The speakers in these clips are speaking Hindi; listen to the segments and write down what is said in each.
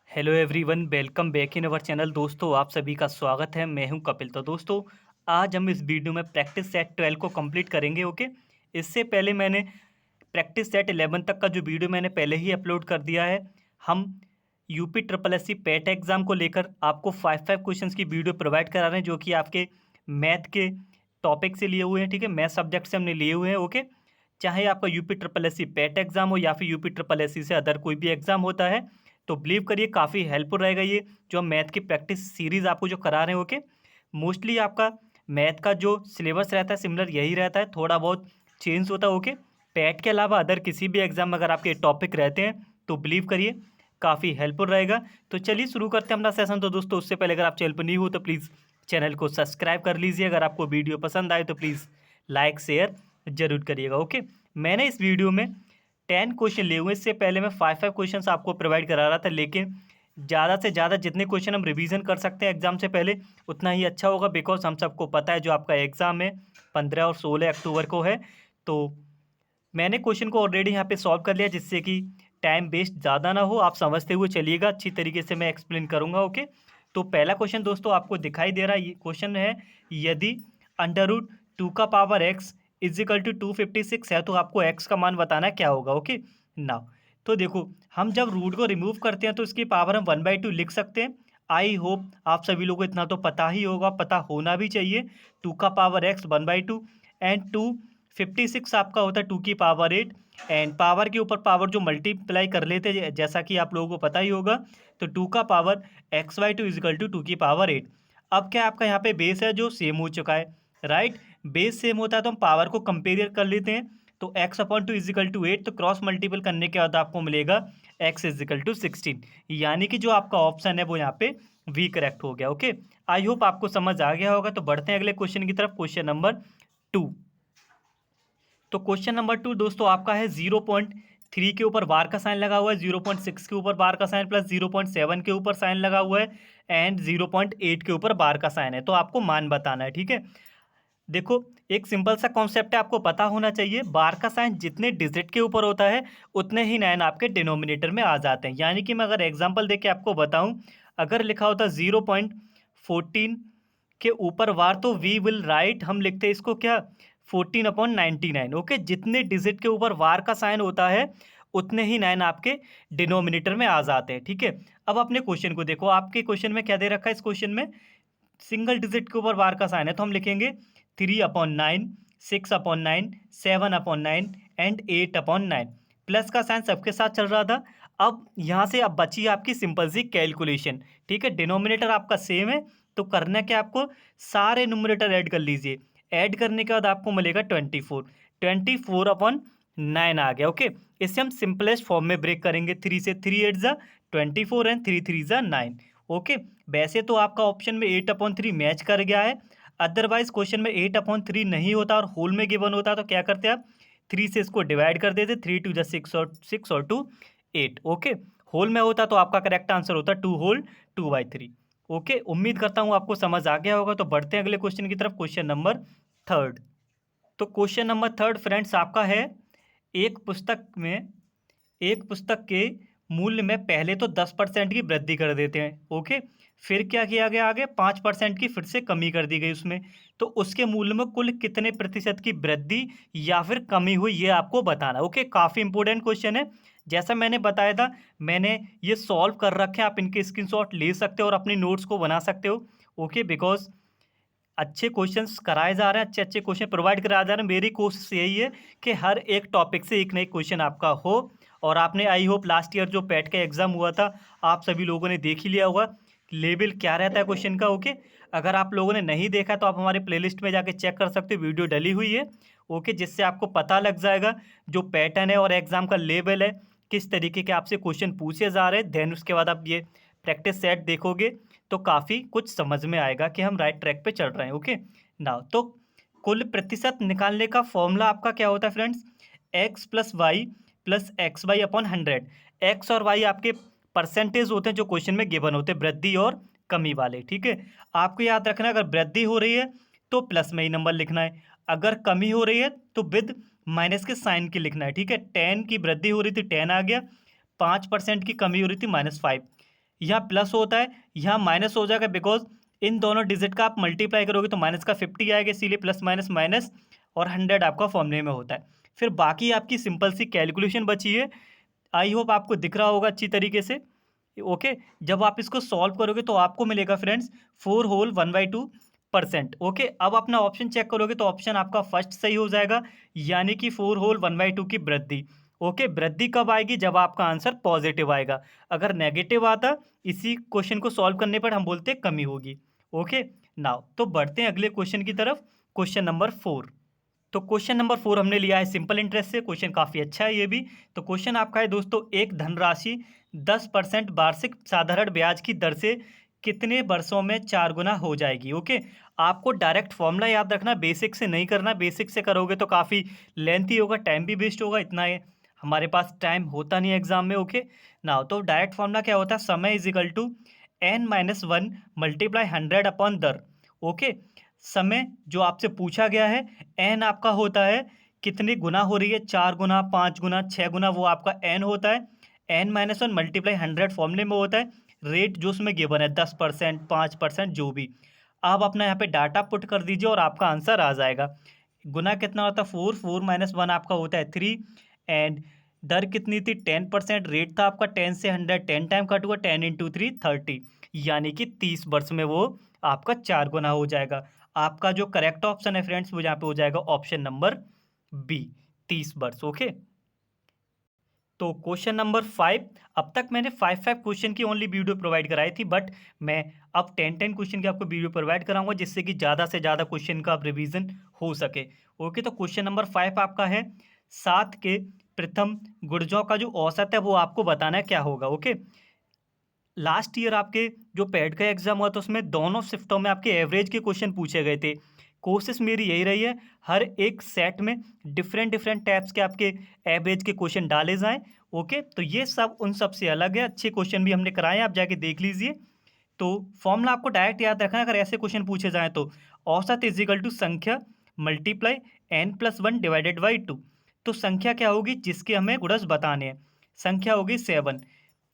Hello everyone, welcome back in our channel. दोस्तों, आप सभी का स्वागत है। मैं हूं कपिल। तो दोस्तों, आज हम इस वीडियो में प्रैक्टिस सेट 12 को कंप्लीट करेंगे। ओके, इससे पहले मैंने प्रैक्टिस सेट 11 तक का जो वीडियो मैंने पहले ही अपलोड कर दिया है। हम UP triple S C PET exam को लेकर आपको 5 क्वेश्चंस की वीडियो प्रोवाइड करा रहे हैं, जो कि आपके मैथ के टॉपिक से लिए हुए हैं। ठीक है, मैथ सब्जेक्ट से हमने लिए हुए हैं। ओके, चाहे आपका UP triple S C PET exam हो या फिर यूपी ट्रिपल एस सी से अदर कोई भी एग्जाम होता है, तो बिलीव करिए काफ़ी हेल्पफुल रहेगा ये जो हम मैथ की प्रैक्टिस सीरीज आपको जो करा रहे हैं। ओके, मोस्टली आपका मैथ का जो सिलेबस रहता है सिमिलर यही रहता है, थोड़ा बहुत चेंज होता है। ओके, पैट के अलावा अदर किसी भी एग्जाम में अगर आपके टॉपिक रहते हैं तो बिलीव करिए काफ़ी हेल्पफुल रहेगा। तो चलिए शुरू करते हैं अपना सेशन। तो दोस्तों, उससे पहले अगर आप चैनल पर नहीं हो तो प्लीज़ चैनल को सब्सक्राइब कर लीजिए। अगर आपको वीडियो पसंद आए तो प्लीज़ लाइक शेयर जरूर करिएगा। ओके, मैंने इस वीडियो में 10 क्वेश्चन लिए हुए। इससे पहले मैं 5 क्वेश्चन आपको प्रोवाइड करा रहा था, लेकिन ज़्यादा से ज़्यादा जितने क्वेश्चन हम रिवीजन कर सकते हैं एग्जाम से पहले उतना ही अच्छा होगा। बिकॉज हम सबको पता है जो आपका एग्ज़ाम है 15 और 16 अक्टूबर को है। तो मैंने क्वेश्चन को ऑलरेडी यहाँ पे सॉल्व कर लिया, जिससे कि टाइम वेस्ट ज़्यादा ना हो। आप समझते हुए चलिएगा, अच्छी तरीके से मैं एक्सप्लेन करूँगा। ओके, तो पहला क्वेश्चन दोस्तों आपको दिखाई दे रहा है। ये क्वेश्चन है, यदि √2 का पावर x इजिकल टू 256 है तो आपको x का मान बताना है क्या होगा। ओके, नाउ तो देखो, हम जब रूट को रिमूव करते हैं तो इसकी पावर हम 1/2 लिख सकते हैं। आई होप आप सभी लोगों को इतना तो पता ही होगा, पता होना भी चाहिए। 2 का पावर x 1/2 एंड 256 आपका होता है 2 की पावर 8। एंड पावर के ऊपर पावर जो मल्टीप्लाई कर लेते हैं जैसा कि आप लोगों को पता ही होगा, तो 2 का पावर x/2 इजिकल टू 2 की पावर 8। अब क्या आपका यहाँ पे बेस है जो सेम हो चुका है, राइट। बेस सेम होता है तो हम पावर को कंपेयर कर लेते हैं। तो x/2 इजिकल टू 8, तो क्रॉस मल्टीपल करने के बाद आपको मिलेगा x इजिकल टू 16। यानी कि जो आपका ऑप्शन है वो यहाँ पे वी करेक्ट हो गया। ओके, आई होप आपको समझ आ गया होगा। तो बढ़ते हैं अगले क्वेश्चन की तरफ, क्वेश्चन नंबर 2। तो क्वेश्चन नंबर 2 दोस्तों आपका है 0.3 के ऊपर बार का साइन लगा हुआ है, 0.6 के ऊपर बार का साइन प्लस 0.7 के ऊपर साइन लगा हुआ है एंड 0.8 के ऊपर बार का साइन है। तो आपको मान बताना है। ठीक है, देखो एक सिंपल सा कॉन्सेप्ट है, आपको पता होना चाहिए। बार का साइन जितने डिजिट के ऊपर होता है उतने ही 9 आपके डिनोमिनेटर में आ जाते हैं। यानी कि मैं अगर एग्जांपल देके आपको बताऊं, अगर लिखा होता 0.14 के ऊपर वार, तो वी विल राइट, हम लिखते हैं इसको क्या, 14/99। ओके, जितने डिजिट के ऊपर वार का साइन होता है उतने ही 9 आपके डिनोमिनेटर में आ जाते हैं। ठीक है, अब अपने क्वेश्चन को देखो, आपके क्वेश्चन में क्या दे रखा है। इस क्वेश्चन में सिंगल डिजिट के ऊपर बार का साइन है, तो हम लिखेंगे 3/9, 6/9, 7/9 एंड 8/9। प्लस का साइन सबके साथ चल रहा था। अब यहाँ से अब बची आपकी सिंपल सी कैलकुलेशन। ठीक है, डिनोमिनेटर आपका सेम है, तो करना क्या आपको, सारे न्यूमरेटर ऐड कर लीजिए। ऐड करने के बाद आपको मिलेगा 24। 24/9 आ गया। ओके, इसे हम सिंपलेस्ट फॉर्म में ब्रेक करेंगे। 3 से 3 8 जा 24 एंड 3 3 जा 9। ओके, वैसे तो आपका ऑप्शन में 8/3 मैच कर गया है। अदरवाइज क्वेश्चन में 8/3 नहीं होता और होल में गिवन होता तो क्या करते आप, 3 से इसको डिवाइड कर देते, 3 2 जा 6 और 6 और 2 8। ओके, होल में होता तो आपका करेक्ट आंसर होता 2 होल 2/3। ओके, उम्मीद करता हूँ आपको समझ आ गया होगा। तो बढ़ते हैं अगले क्वेश्चन की तरफ, क्वेश्चन नंबर 3। तो क्वेश्चन नंबर 3 फ्रेंड्स आपका है, एक पुस्तक में एक पुस्तक के मूल्य में पहले तो 10% की वृद्धि कर देते हैं। ओके, फिर क्या किया गया, आगे 5% की फिर से कमी कर दी गई उसमें, तो उसके मूल्य में कुल कितने प्रतिशत की वृद्धि या फिर कमी हुई, ये आपको बताना। ओके, काफ़ी इंपॉर्टेंट क्वेश्चन है। जैसा मैंने बताया था, मैंने ये सॉल्व कर रखे हैं, आप इनके स्क्रीनशॉट ले सकते हो और अपनी नोट्स को बना सकते हो। ओके, बिकॉज अच्छे क्वेश्चंस कराए जा रहे हैं, अच्छे अच्छे क्वेश्चन प्रोवाइड कराए जा रहे हैं। मेरी कोशिश यही है कि हर एक टॉपिक से एक नई क्वेश्चन आपका हो। और आपने आई होप लास्ट ईयर जो पैट का एग्जाम हुआ था आप सभी लोगों ने देख ही लिया होगा लेवल क्या रहता है क्वेश्चन का। ओके, अगर आप लोगों ने नहीं देखा तो आप हमारे प्लेलिस्ट में जाके चेक कर सकते हो, वीडियो डली हुई है। ओके, जिससे आपको पता लग जाएगा जो पैटर्न है और एग्जाम का लेवल है, किस तरीके के आपसे क्वेश्चन पूछे जा रहे हैं। देन उसके बाद आप ये प्रैक्टिस सेट देखोगे तो काफ़ी कुछ समझ में आएगा कि हम राइट ट्रैक पे चल रहे हैं। ओके, नाउ तो कुल प्रतिशत निकालने का फॉर्मूला आपका क्या होता है friends, x plus Y plus XY/100। X और वाई आपके परसेंटेज होते हैं जो क्वेश्चन में गिवन होते हैं, वृद्धि और कमी वाले। ठीक है, आपको याद रखना है, अगर वृद्धि हो रही है तो प्लस में ही नंबर लिखना है, अगर कमी हो रही है तो विद माइनस के साइन के लिखना है। ठीक है, 10 की वृद्धि हो रही थी 10 आ गया, 5% की कमी हो रही थी -5। यहाँ प्लस होता है, यहाँ माइनस हो जाएगा, बिकॉज इन दोनों डिजिट का आप मल्टीप्लाई करोगे तो माइनस का 50 आएगा, इसीलिए प्लस माइनस माइनस और 100 आपका फॉर्मूले में होता है। फिर बाकी आपकी सिंपल सी कैलकुलेशन बची है। आई होप आपको दिख रहा होगा अच्छी तरीके से। ओके, जब आप इसको सॉल्व करोगे तो आपको मिलेगा फ्रेंड्स 4 होल 1/2%। ओके, अब अपना ऑप्शन चेक करोगे तो ऑप्शन आपका फर्स्ट सही हो जाएगा, यानी कि 4 होल 1/2 की वृद्धि। ओके, वृद्धि कब आएगी? जब आपका आंसर पॉजिटिव आएगा। अगर नेगेटिव आता, इसी क्वेश्चन को सॉल्व करने पर हम बोलते हैं कमी होगी। ओके, नाउ तो बढ़ते हैं अगले क्वेश्चन की तरफ, क्वेश्चन नंबर 4। तो क्वेश्चन नंबर 4 हमने लिया है सिंपल इंटरेस्ट से। क्वेश्चन काफ़ी अच्छा है ये भी। तो क्वेश्चन आपका है दोस्तों, एक धनराशि 10% वार्षिक साधारण ब्याज की दर से कितने वर्षों में 4 गुना हो जाएगी? ओके, आपको डायरेक्ट फॉर्मूला याद रखना, बेसिक से नहीं करना। बेसिक से करोगे तो काफ़ी लेंथी होगा, टाइम भी वेस्ट होगा, इतना है हमारे पास टाइम होता नहीं एग्जाम में। ओके ना, तो डायरेक्ट फॉर्मूला क्या होता है? समय is equal to n-1 multiply 100 upon दर। ओके, समय जो आपसे पूछा गया है, एन आपका होता है कितने गुना हो रही है, 4 गुना, 5 गुना, 6 गुना, वो आपका एन होता है। n-1 मल्टीप्लाई 100 फॉर्मूले में होता है। रेट जो उसमें गिवन है 10%, 5%, जो भी। आप अपना यहाँ पे डाटा पुट कर दीजिए और आपका आंसर आ जाएगा। गुना कितना होता है? 4, 4 माइनस 1 आपका होता है 3। एंड दर कितनी थी? 10%। रेट था आपका 10 से 100, 10 टाइम कट हुआ, 10 इंटू 3 30, यानी कि 30 वर्ष में वो आपका 4 गुना हो जाएगा। आपका जो करेक्ट ऑप्शन है फ्रेंड्स, वो यहाँ पे हो जाएगा ऑप्शन नंबर बी, 30 वर्ष। ओके, तो क्वेश्चन नंबर 5। अब तक मैंने 5 क्वेश्चन की ओनली वीडियो प्रोवाइड कराई थी, बट मैं अब 10 क्वेश्चन की आपको वीडियो प्रोवाइड कराऊंगा, जिससे कि ज़्यादा से ज़्यादा क्वेश्चन का आप रिवीजन हो सके। ओके, तो क्वेश्चन नंबर 5 आपका है, 7 के प्रथम गुणजों का जो औसत है वो आपको बताना है क्या होगा। ओके, लास्ट ईयर आपके जो पेड का एग्जाम हुआ था उसमें दोनों शिफ्टों में आपके एवरेज के क्वेश्चन पूछे गए थे। कोशिश मेरी यही रही है, हर एक सेट में डिफरेंट डिफरेंट टाइप्स के आपके एवरेज के क्वेश्चन डाले जाएं। ओके, तो ये सब उन सब से अलग है, अच्छे क्वेश्चन भी हमने कराए हैं, आप जाके देख लीजिए। तो फॉर्मूला आपको डायरेक्ट याद रखना है अगर ऐसे क्वेश्चन पूछे जाएं तो। औसत इज इक्वल टू संख्या मल्टीप्लाई n+1 डिवाइडेड बाई 2। तो संख्या क्या होगी? जिसके हमें गुणज बताने हैं। संख्या होगी 7।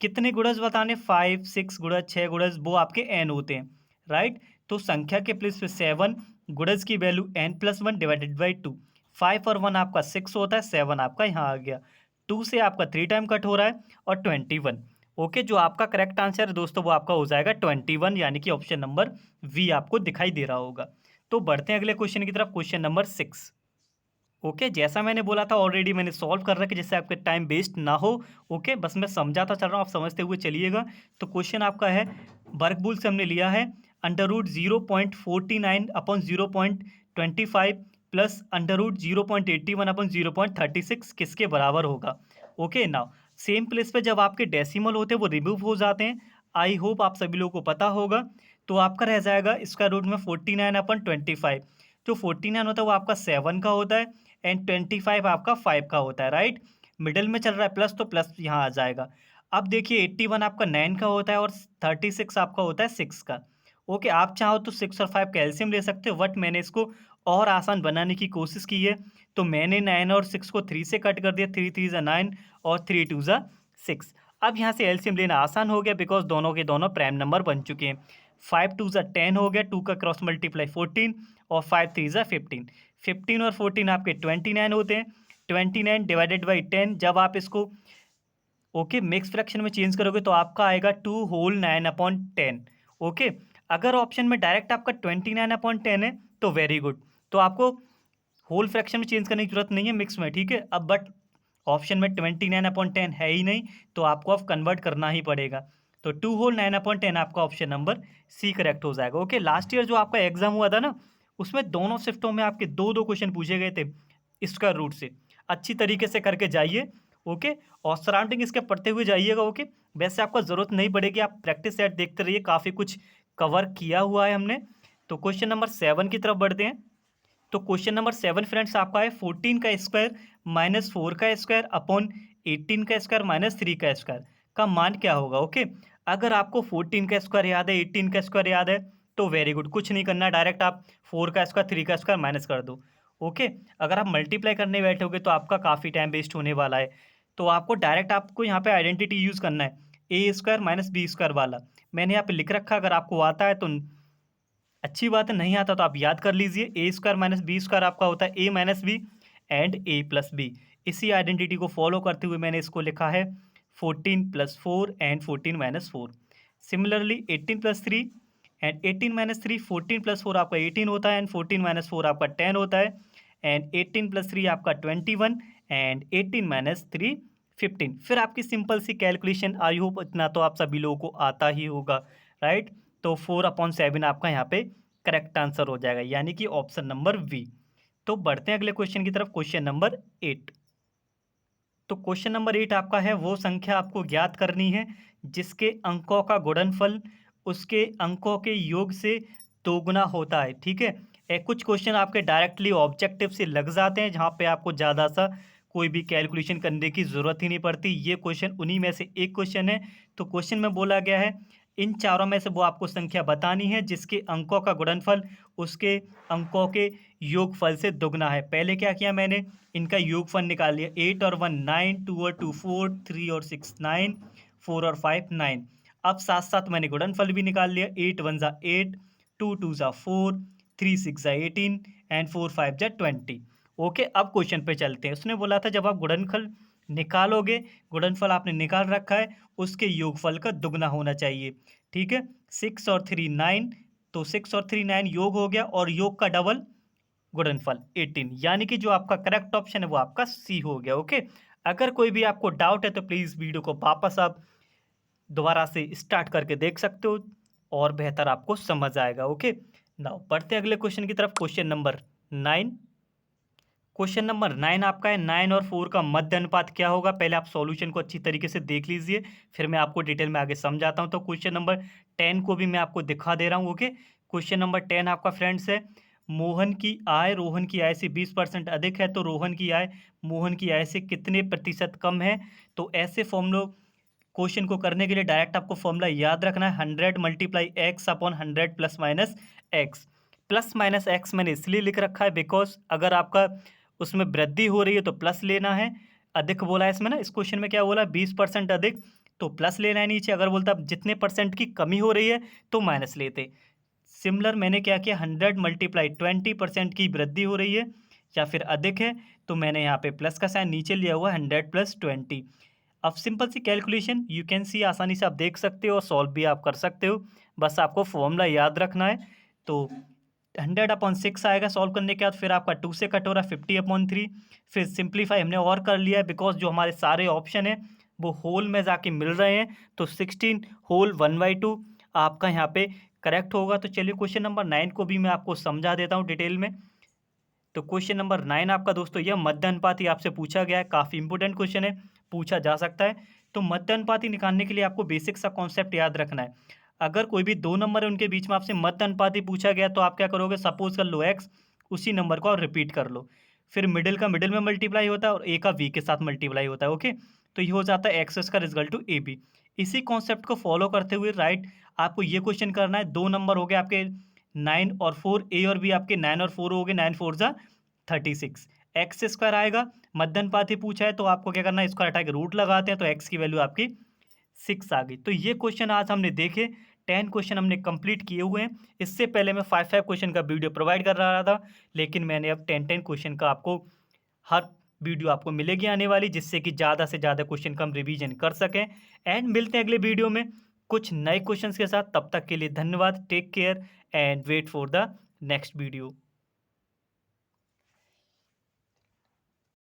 कितने गुणज बताने? 5, 6 गुणज, 6 गुणज, वो आपके एन होते हैं, राइट। तो संख्या के प्लेस पे 7, गुणज की वैल्यू n+1 डिवाइडेड बाई 2। 5 और 1 आपका 6 होता है, 7 आपका यहाँ आ गया। 2 से आपका 3 टाइम कट हो रहा है और 21। ओके, जो आपका करेक्ट आंसर है दोस्तों वो आपका हो जाएगा 21, यानी कि ऑप्शन नंबर वी आपको दिखाई दे रहा होगा। तो बढ़ते हैं अगले क्वेश्चन की तरफ, क्वेश्चन नंबर 6। ओके, जैसा मैंने बोला था ऑलरेडी मैंने सॉल्व कर रखा है, जिससे आपका टाइम वेस्ट ना हो। ओके, बस मैं समझाता चल रहा हूँ, आप समझते हुए चलिएगा। तो क्वेश्चन आपका है, वर्गमूल से हमने लिया है √0.49 अपॉन 0.25 प्लस √0.81 अपॉन 0.36 किसके बराबर होगा? ओके, नाउ सेम प्लेस पे जब आपके डेसिमल होते हैं वो रिमूव हो जाते हैं। आई होप आप सभी लोगों को पता होगा। तो आपका रह जाएगा स्क्वायर रूट में 49 अपॉन 25। जो 49 होता है वो आपका 7 का होता है एंड 25 आपका 5 का होता है, राइट। मिडल में चल रहा है प्लस, तो प्लस यहाँ आ जाएगा। अब देखिए 81 आपका 9 का होता है और 36 आपका होता है 6 का। ओके, आप चाहो तो 6 और 5 कैल्शियम ले सकते हो, बट मैंने इसको और आसान बनाने की कोशिश की है। तो मैंने 9 और 6 को 3 से कट कर दिया, 3 3 ज़ा 9 और 3 2 ज़ा 6। अब यहाँ से एलसीएम लेना आसान हो गया, बिकॉज दोनों के दोनों प्राइम नंबर बन चुके हैं। 5 2 ज़ा 10 हो गया, 2 का क्रॉस मल्टीप्लाई 14 और 5 3 ज़ा 15। 15 और 14 आपके 29 होते हैं। 29 डिवाइडेड बाई 10, जब आप इसको ओके मिक्स फ्रैक्शन में चेंज करोगे तो आपका आएगा 2 होल 9 अपॉन 10। ओके, अगर ऑप्शन में डायरेक्ट आपका 29 अपॉन 10 है तो वेरी गुड, तो आपको होल फ्रैक्शन में चेंज करने की जरूरत नहीं है मिक्स में, ठीक है। अब बट ऑप्शन में 29 अपॉन 10 है ही नहीं, तो आपको अब कन्वर्ट करना ही पड़ेगा। तो 2 होल 9 अपॉन 10 आपका ऑप्शन नंबर सी करेक्ट हो जाएगा। ओके, लास्ट ईयर जो आपका एग्जाम हुआ था ना, उसमें दोनों शिफ्टों में आपके दो दो क्वेश्चन पूछे गए थे स्क्वायर रूट से। अच्छी तरीके से करके जाइए। ओके, और सराउंडिंग इसके पढ़ते हुए जाइएगा। ओके, वैसे आपको ज़रूरत नहीं पड़ेगी, आप प्रैक्टिस सेट देखते रहिए, काफ़ी कुछ कवर किया हुआ है हमने। तो क्वेश्चन नंबर 7 की तरफ बढ़ते हैं। तो क्वेश्चन नंबर 7 फ्रेंड्स आपका है, 14 का स्क्वायर माइनस 4 का स्क्वायर अपॉन 18 का स्क्वायर माइनस 3 का स्क्वायर का मान क्या होगा? ओके, अगर आपको 14 का स्क्वायर याद है, 18 का स्क्वायर याद है, तो वेरी गुड, कुछ नहीं करना, डायरेक्ट आप 4 का स्क्वायर 3 का स्क्वायर माइनस कर दो। ओके, अगर आप मल्टीप्लाई करने बैठोगे तो आपका काफ़ी टाइम वेस्ट होने वाला है। तो आपको डायरेक्ट आपको यहाँ पे आइडेंटिटी यूज़ करना है। ए स्क्वायर माइनस बी स्क्वायर वाला मैंने यहाँ पे लिख रखा, अगर आपको आता है तो अच्छी बात है, नहीं आता तो आप याद कर लीजिए। A square minus B square आपका होता है A minus B and A plus B. इसी आइडेंटिटी को फॉलो करते हुए मैंने इसको लिखा है 14 plus 4 and 14 minus 4। Similarly 18 plus 3 and 18 minus 3, 14 plus 4 आपका 18 होता है एंड 14 माइनस 4 आपका 10 होता है एंड 18 प्लस 3 आपका 21 एंड 18 माइनस 3 15। फिर आपकी सिंपल सी कैलकुलेशन, आई होप इतना तो आप सभी लोगों को आता ही होगा, राइट। तो 4/7 आपका यहाँ पे करेक्ट आंसर हो जाएगा, यानी कि ऑप्शन नंबर बी। तो बढ़ते हैं अगले क्वेश्चन की तरफ, क्वेश्चन नंबर 8। तो क्वेश्चन नंबर 8 आपका है, वो संख्या आपको ज्ञात करनी है जिसके अंकों का गुणनफल उसके अंकों के योग से दोगुना होता है, ठीक है। कुछ क्वेश्चन आपके डायरेक्टली ऑब्जेक्टिव से लग जाते हैं, जहाँ पे आपको ज़्यादा सा कोई भी कैलकुलेशन करने की ज़रूरत ही नहीं पड़ती। ये क्वेश्चन उन्हीं में से एक क्वेश्चन है। तो क्वेश्चन में बोला गया है इन चारों में से वो आपको संख्या बतानी है जिसके अंकों का गुणनफल उसके अंकों के योगफल से दुगना है। पहले क्या किया मैंने, इनका योगफल निकाल लिया। 8 और 1 9, 2 और 2 4, 3 और 6 9, 4 और 5 9। अब साथ साथ मैंने गुणनफल भी निकाल लिया। 8 1 जा 8, 2 2 जा 4, 3 6 जा 18 एंड 4 5 जा 20। ओके, अब क्वेश्चन पे चलते हैं। उसने बोला था जब आप गुणनफल निकालोगे, गुणनफल आपने निकाल रखा है, उसके योगफल का दुगना होना चाहिए, ठीक है। 6 और 3 9, तो 6 और 3 9 योग हो गया और योग का डबल गुणनफल 18, यानी कि जो आपका करेक्ट ऑप्शन है वो आपका सी हो गया। ओके, अगर कोई भी आपको डाउट है तो प्लीज़ वीडियो को वापस आप दोबारा से स्टार्ट करके देख सकते हो और बेहतर आपको समझ आएगा। ओके, नाउ बढ़ते हैं अगले क्वेश्चन की तरफ, क्वेश्चन नंबर 9। क्वेश्चन नंबर 9 आपका है, 9 और 4 का मध्य अनुपात क्या होगा। पहले आप सॉल्यूशन को अच्छी तरीके से देख लीजिए, फिर मैं आपको डिटेल में आगे समझाता हूं। तो क्वेश्चन नंबर 10 को भी मैं आपको दिखा दे रहा हूं। ओके, क्वेश्चन नंबर 10 आपका फ्रेंड्स है, मोहन की आय रोहन की आय से 20% अधिक है, तो रोहन की आय मोहन की आय से कितने प्रतिशत कम है। तो ऐसे फॉर्मूलो क्वेश्चन को करने के लिए डायरेक्ट आपको फॉर्मूला याद रखना है, 100 multiply x upon 100 plus minus x. Plus minus x मैंने इसलिए लिख रखा है बिकॉज अगर आपका उसमें वृद्धि हो रही है तो प्लस लेना है। अधिक बोला है इसमें ना, इस क्वेश्चन में क्या बोला, 20% अधिक, तो प्लस लेना है नीचे। अगर बोलता जितने परसेंट की कमी हो रही है तो माइनस लेते। सिमिलर मैंने क्या किया, 100 मल्टीप्लाई 20% की वृद्धि हो रही है या फिर अधिक है, तो मैंने यहाँ पे प्लस का साइन नीचे लिया हुआ 100 प्लस 20। अब सिंपल सी कैलकुलेशन यू कैन सी, आसानी से आप देख सकते हो और सॉल्व भी आप कर सकते हो, बस आपको फॉर्मूला याद रखना है। तो 100/6 आएगा सॉल्व करने के बाद, फिर आपका 2 से कट हो रहा है 50/3। फिर सिंप्लीफाई हमने और कर लिया है बिकॉज जो हमारे सारे ऑप्शन है वो होल में जाके मिल रहे हैं, तो 16 होल 1/2 आपका यहाँ पे करेक्ट होगा। तो चलिए क्वेश्चन नंबर 9 को भी मैं आपको समझा देता हूँ डिटेल में। तो क्वेश्चन नंबर 9 आपका दोस्तों यह मध्य अनुपाती आपसे पूछा गया है, काफ़ी इंपॉर्टेंट क्वेश्चन है, पूछा जा सकता है। तो मध्य अनुपाती निकालने के लिए आपको बेसिक सा कॉन्सेप्ट याद रखना है। अगर कोई भी दो नंबर है उनके बीच में आपसे मध्य अनुपाती पूछा गया तो आप क्या करोगे, सपोज कर लो एक्स, उसी नंबर को आप रिपीट कर लो, फिर मिडिल का मिडिल में मल्टीप्लाई होता है और ए का वी के साथ मल्टीप्लाई होता है। ओके, तो ये हो जाता है एक्स का रिजल्ट टू ए बी। इसी कॉन्सेप्ट को फॉलो करते हुए राइट आपको ये क्वेश्चन करना है। दो नंबर हो गए आपके 9 और 4, ए और बी आपके 9 और 4 हो गए, 9 4 जा 36, एक्स स्क्वायर आएगा। मध्य अनुपाती पूछा है तो आपको क्या करना है, इसको हटा के रूट लगाते हैं, तो एक्स की वैल्यू आपकी 6 आ गई। तो ये क्वेश्चन आज हमने देखे, 10 क्वेश्चन हमने कंप्लीट किए हुए हैं। इससे पहले मैं 5 क्वेश्चन का वीडियो प्रोवाइड कर रहा था, लेकिन मैंने अब 10 क्वेश्चन का आपको हर वीडियो आपको मिलेगी आने वाली, जिससे कि ज़्यादा से ज़्यादा क्वेश्चन का हम रिवीजन कर सकें। एंड मिलते हैं अगले वीडियो में कुछ नए क्वेश्चंस के साथ। तब तक के लिए धन्यवाद, take care and wait for the next video.